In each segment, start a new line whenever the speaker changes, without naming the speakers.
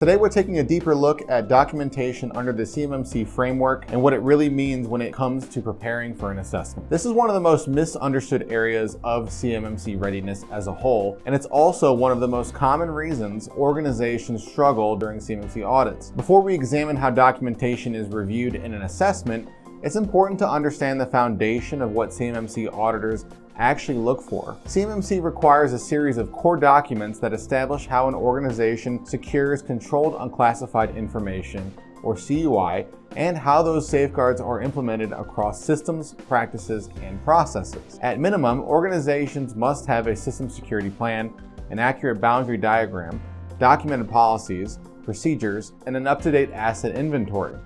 Today we're taking a deeper look at documentation under the CMMC framework and what it really means when it comes to preparing for an assessment. This is one of the most misunderstood areas of CMMC readiness as a whole, and it's also one of the most common reasons organizations struggle during CMMC audits. Before we examine how documentation is reviewed in an assessment, it's important to understand the foundation of what CMMC auditors actually look for. CMMC requires a series of core documents that establish how an organization secures controlled unclassified information, or CUI, and how those safeguards are implemented across systems, practices, and processes. At minimum, organizations must have a system security plan, an accurate boundary diagram, documented policies, procedures, and an up-to-date asset inventory.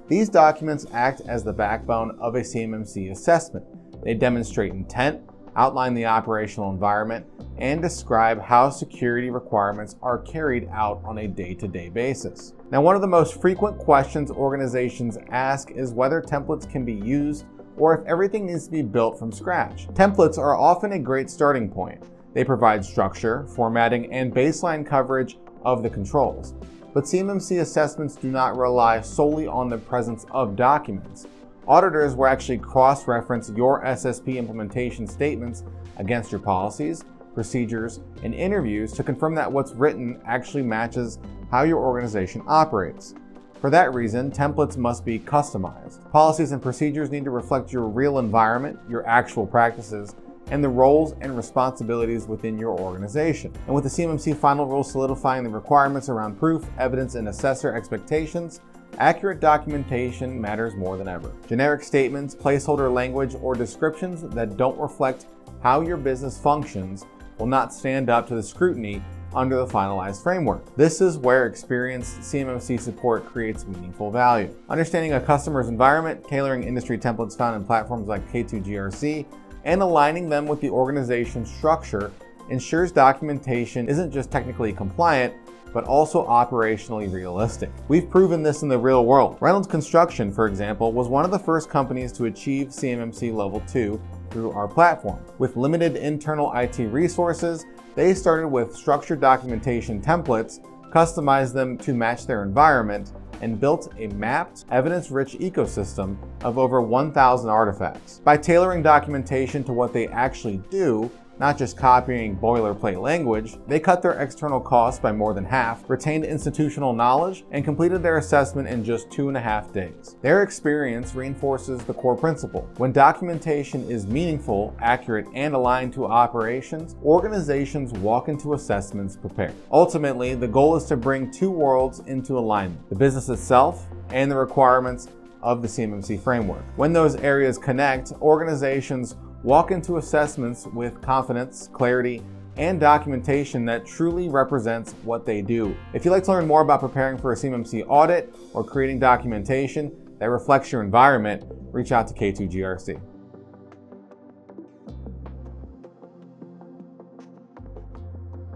These documents act as the backbone of a CMMC assessment. They demonstrate intent, outline the operational environment, and describe how security requirements are carried out on a day-to-day basis. Now, one of the most frequent questions organizations ask is whether templates can be used or if everything needs to be built from scratch. Templates are often a great starting point. They provide structure, formatting, and baseline coverage of the controls. But CMMC assessments do not rely solely on the presence of documents. Auditors will actually cross-reference your SSP implementation statements against your policies, procedures, and interviews to confirm that what's written actually matches how your organization operates. For that reason, templates must be customized. Policies and procedures need to reflect your real environment, your actual practices, and the roles and responsibilities within your organization. And with the CMMC final rule solidifying the requirements around proof, evidence, and assessor expectations, accurate documentation matters more than ever. Generic statements, placeholder language, or descriptions that don't reflect how your business functions will not stand up to the scrutiny under the finalized framework. This is where experienced CMMC support creates meaningful value. Understanding a customer's environment, tailoring industry templates found in platforms like K2GRC, and aligning them with the organization's structure ensures documentation isn't just technically compliant, but also operationally realistic. We've proven this in the real world. Reynolds Construction, for example, was one of the first companies to achieve CMMC Level 2 through our platform. With limited internal IT resources, they started with structured documentation templates, customized them to match their environment, and built a mapped, evidence-rich ecosystem of over 1,000 artifacts. By tailoring documentation to what they actually do, not just copying boilerplate language, they cut their external costs by more than half, retained institutional knowledge, and completed their assessment in just 2.5 days. Their experience reinforces the core principle. When documentation is meaningful, accurate, and aligned to operations, organizations walk into assessments prepared. Ultimately, the goal is to bring two worlds into alignment: the business itself and the requirements of the CMMC framework. When those areas connect, organizations walk into assessments with confidence, clarity, and documentation that truly represents what they do. If you'd like to learn more about preparing for a CMMC audit or creating documentation that reflects your environment, reach out to K2GRC.